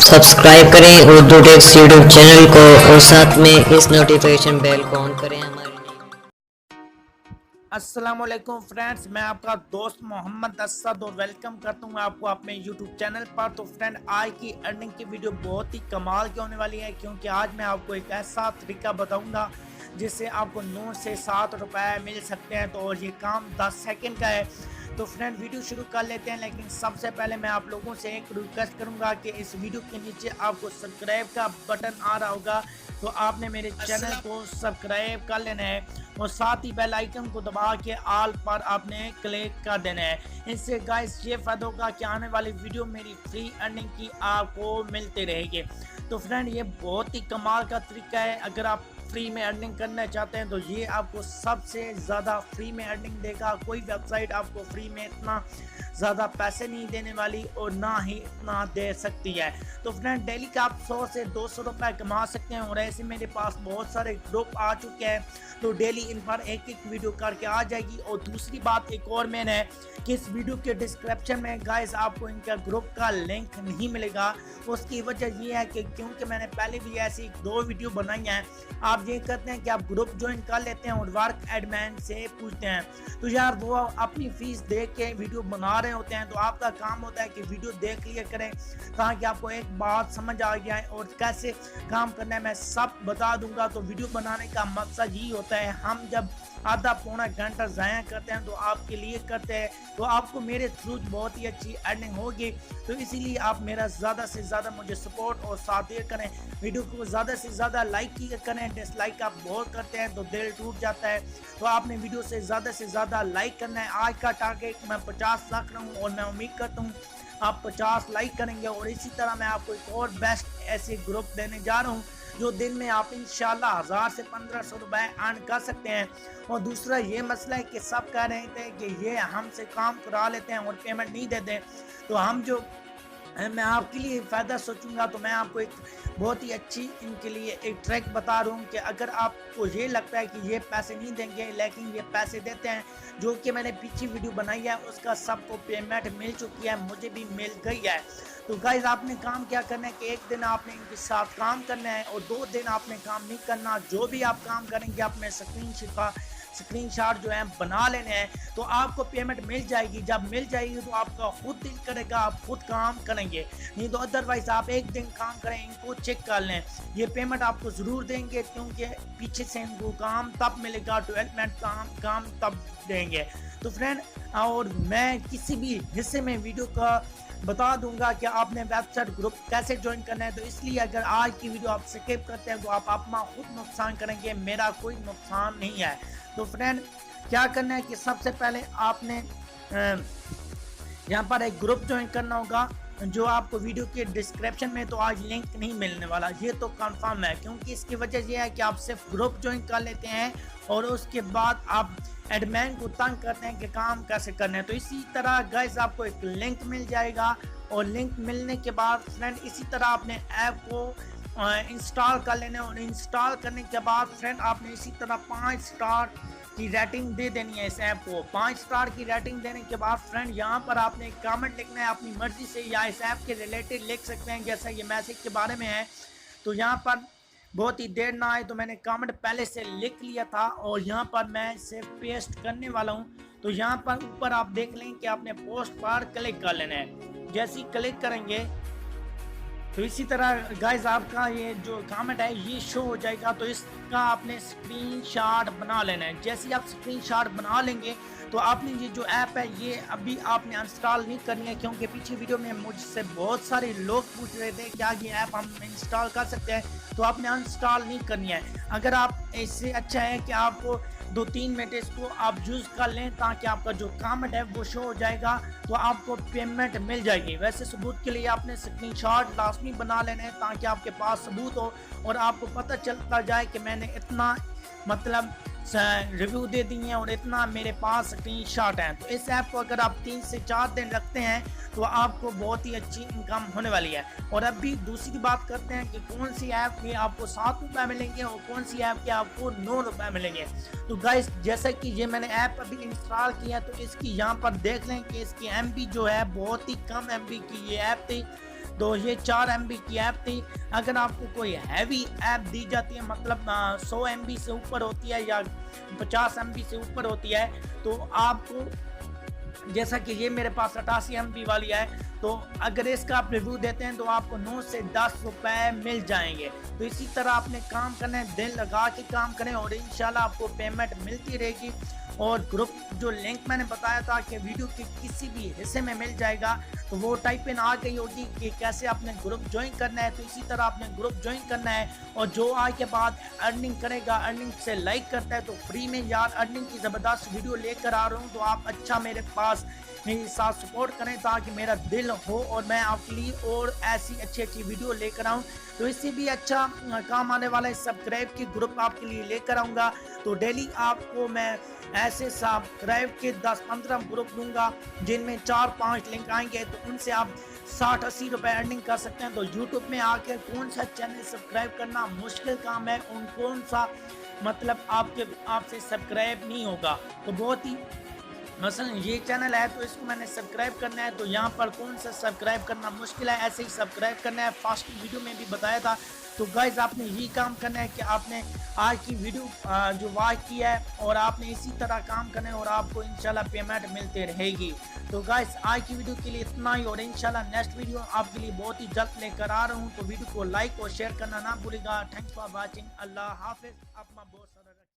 Subscribe करें Urdu takes YouTube channel को और साथ में इस नोटिफिकेशन बेल को ऑन करें हमारी अस्सलामुअलैकुम फ्रेंड्स, मैं आपका दोस्त मोहम्मद असद और वेलकम करता हूँ आपको अपने यूट्यूब चैनल पर। तो फ्रेंड, आज की अर्निंग की वीडियो बहुत ही कमाल की होने वाली है, क्योंकि आज मैं आपको एक ऐसा तरीका बताऊंगा जिससे आपको 9 से 7 रुपए मिल सकते हैं। तो ये काम 10 सेकंड का है। तो फ्रेंड, वीडियो शुरू कर लेते हैं, लेकिन सबसे पहले मैं आप लोगों से एक रिक्वेस्ट करूंगा कि इस वीडियो के नीचे आपको सब्सक्राइब का बटन आ रहा होगा, तो आपने मेरे चैनल को सब्सक्राइब कर लेना है और साथ ही बेल आइकन को दबा के ऑल पर आपने क्लिक कर देना है। इससे गाइस ये फायदा होगा कि आने वाली वीडियो मेरी फ्री अर्निंग की आपको मिलती रहेगी। तो फ्रेंड, ये बहुत ही कमाल का तरीका है। अगर आप फ्री में अर्निंग करना चाहते हैं तो ये आपको सबसे ज़्यादा फ्री में अर्निंग देगा। कोई वेबसाइट आपको फ्री में इतना ज़्यादा पैसे नहीं देने वाली और ना ही इतना दे सकती है। तो फ्रेंड, डेली का आप 100 से 200 रुपये कमा सकते हैं और ऐसे मेरे पास बहुत सारे ग्रुप आ चुके हैं, तो डेली इन पर एक एक वीडियो करके आ जाएगी। और दूसरी बात एक और मेन है कि इस वीडियो के डिस्क्रिप्शन में गाइस आपको इनका ग्रुप का लिंक नहीं मिलेगा। उसकी वजह ये है कि क्योंकि मैंने पहले भी ऐसी 2 वीडियो बनाई हैं। आप ये करते हैं कि आप ग्रुप ज्वाइन कर लेते हैं और वर्क एडमिन से पूछते हैं, तो यार वो अपनी फीस दे के वीडियो बना रहे होते हैं, तो आपका काम होता है कि वीडियो देख लिया करें ताकि आपको एक बात समझ आ जाए और कैसे काम करना है मैं सब बता दूंगा। तो वीडियो बनाने का मकसद यही होता है, हम जब आधा पौना घंटा ज़ाया करते हैं तो आपके लिए करते हैं, तो आपको मेरे थ्रू बहुत ही अच्छी अर्निंग होगी। तो इसीलिए आप मेरा ज़्यादा से ज़्यादा मुझे सपोर्ट और साथ दिया करें। वीडियो को ज़्यादा से ज़्यादा लाइक किया करें, डिसलाइक आप बहुत करते हैं तो दिल टूट जाता है। तो आपने वीडियो से ज़्यादा लाइक करना है। आज का टारगेट मैं 50 लाख रहूँ और मैं उम्मीद करता हूँ आप 50 लाइक करेंगे। और इसी तरह मैं आपको एक और बेस्ट ऐसे ग्रुप देने जा रहा हूँ जो दिन में आप इंशाल्लाह 1000 से 1500 रुपए अर्न कर सकते हैं। और दूसरा ये मसला है कि सब कह रहे थे कि ये हमसे काम करा लेते हैं और पेमेंट नहीं देते, तो हम जो मैं आपके लिए फ़ायदा सोचूंगा, तो मैं आपको एक बहुत ही अच्छी इनके लिए एक ट्रैक बता रहा हूँ कि अगर आपको ये लगता है कि ये पैसे नहीं देंगे लेकिन ये पैसे देते हैं, जो कि मैंने पीछे वीडियो बनाई है उसका सबको पेमेंट मिल चुकी है, मुझे भी मिल गई है। तो गाइज, आपने काम क्या करना है कि एक दिन आपने इनके साथ काम करना है और 2 दिन आपने काम नहीं करना। जो भी आप काम करेंगे अपने स्क्रीनशॉट जो है बना लेने हैं, तो आपको पेमेंट मिल जाएगी। जब मिल जाएगी तो आपका खुद दिल करेगा आप खुद काम करेंगे, नहीं तो अदरवाइज आप एक दिन काम करें, इनको चेक कर लें, ये पेमेंट आपको ज़रूर देंगे, क्योंकि पीछे से इनको काम तब मिलेगा, डेवलपमेंट काम तब देंगे। तो फ्रेंड, और मैं किसी भी हिस्से में वीडियो का बता दूंगा कि आपने वेबसाइट ग्रुप कैसे ज्वाइन करना है। तो इसलिए अगर आज की वीडियो आप स्किप करते हैं तो आप अपना खुद नुकसान करेंगे, मेरा कोई नुकसान नहीं है। तो फ्रेंड, क्या करना है कि सबसे पहले आपने यहाँ पर एक ग्रुप ज्वाइन करना होगा, जो आपको वीडियो के डिस्क्रिप्शन में तो आज लिंक नहीं मिलने वाला, ये तो कंफर्म है, क्योंकि इसकी वजह यह है कि आप सिर्फ ग्रुप ज्वाइन कर लेते हैं और उसके बाद आप एडमिन को तंग करते हैं कि काम कैसे करना है। तो इसी तरह गाइस आपको एक लिंक मिल जाएगा और लिंक मिलने के बाद फ्रेंड इसी तरह आपने ऐप को इंस्टॉल कर लेना है और इंस्टॉल करने के बाद फ्रेंड आपने इसी तरह 5 स्टार की रेटिंग दे देनी है इस ऐप को। 5 स्टार की रेटिंग देने के बाद फ्रेंड यहाँ पर आपने एक कमेंट लिखना है अपनी मर्जी से, या इस ऐप के रिलेटेड लिख सकते हैं, जैसा ये मैसेज के बारे में है। तो यहाँ पर बहुत ही देर ना आए तो मैंने कमेंट पहले से लिख लिया था और यहाँ पर मैं इसे पेस्ट करने वाला हूँ। तो यहाँ पर ऊपर आप देख लें कि आपने पोस्ट पर क्लिक कर लेना है। जैसे ही क्लिक करेंगे तो इसी तरह गाइस आपका ये जो कमेंट है ये शो हो जाएगा, तो इसका आपने स्क्रीनशॉट बना लेना है। जैसे ही आप स्क्रीनशॉट बना लेंगे तो आपने ये जो ऐप है ये अभी आपने इंस्टॉल नहीं करनी है, क्योंकि पीछे वीडियो में मुझसे बहुत सारे लोग पूछ रहे थे क्या ये ऐप हम इंस्टॉल कर सकते हैं, तो आपने इंस्टॉल नहीं करनी है। अगर आप इससे अच्छा है कि आपको 2-3 मिनट इसको आप यूज़ कर लें ताकि आपका जो कमेंट है वो शो हो जाएगा, तो आपको पेमेंट मिल जाएगी। वैसे सबूत के लिए आपने स्क्रीनशॉट लाजमी बना लेना है ताकि आपके पास सबूत हो और आपको पता चलता जाए कि मैंने इतना मतलब रिव्यू दे दिए हैं और इतना मेरे पास स्क्रीनशॉट हैं। तो इस ऐप को अगर आप 3 से 4 दिन रखते हैं तो आपको बहुत ही अच्छी इनकम होने वाली है। और अभी दूसरी बात करते हैं कि कौन सी ऐप में आपको 7 रुपये मिलेंगे और कौन सी ऐप के आपको 9 रुपये मिलेंगे। तो गाइस, जैसा कि ये मैंने ऐप अभी इंस्टॉल किया तो इसकी यहाँ पर देख लें कि इसकी MB जो है बहुत ही कम MB की ये ऐप थी। तो ये 4 MB की ऐप थी। अगर आपको कोई हैवी ऐप दी जाती है, मतलब 100 MB से ऊपर होती है या 50 MB से ऊपर होती है, तो आपको, जैसा कि ये मेरे पास 88 MB वाली है, तो अगर इसका आप रिव्यू देते हैं तो आपको 9 से 10 रुपए मिल जाएंगे। तो इसी तरह आपने काम करना है, दिल लगा के काम करें और इंशाल्लाह आपको पेमेंट मिलती रहेगी। और ग्रुप जो लिंक मैंने बताया था कि वीडियो के किसी भी हिस्से में मिल जाएगा, तो वो टाइप इन आ गई होगी कि कैसे आपने ग्रुप ज्वाइन करना है। तो इसी तरह आपने ग्रुप ज्वाइन करना है और जो आज के बाद अर्निंग करेगा, अर्निंग से लाइक करता है, तो फ्री में यार अर्निंग की ज़बरदस्त वीडियो लेकर आ रहा हूँ। तो आप अच्छा मेरे पास मेरे साथ सपोर्ट करें ताकि मेरा दिल हो और मैं आपके लिए और ऐसी अच्छी वीडियो लेकर आऊँ। तो इससे भी अच्छा काम आने वाला है, सब्सक्राइब की ग्रुप आपके लिए लेकर आऊँगा। तो डेली आपको मैं ऐसे सब्सक्राइब के 10-15 ग्रुप दूंगा जिनमें 4-5 लिंक आएंगे, तो उनसे आप 60-80 रुपए अर्निंग कर सकते हैं। तो यूट्यूब में आकर कौन सा चैनल सब्सक्राइब करना मुश्किल काम है, उन कौन सा मतलब आपसे सब्सक्राइब नहीं होगा। तो बहुत ही मसलन ये चैनल है तो इसको मैंने सब्सक्राइब करना है, तो यहाँ पर कौन सा सब्सक्राइब करना मुश्किल है, ऐसे ही सब्सक्राइब करना है। फर्स्ट वीडियो में भी बताया था। तो गाइज आपने यही काम करना है कि आपने आज की वीडियो जो वॉच की है और आपने इसी तरह काम करना है और आपको इंशाल्लाह पेमेंट मिलती रहेगी। तो गाइज आज की वीडियो के लिए इतना ही और इंशाल्लाह नेक्स्ट वीडियो आपके लिए बहुत ही जल्द लेकर आ रहा हूँ। तो वीडियो को लाइक और शेयर करना ना भूलिएगा। Thanks for watching. अल्लाह हाफिज। अपना बहुत सारा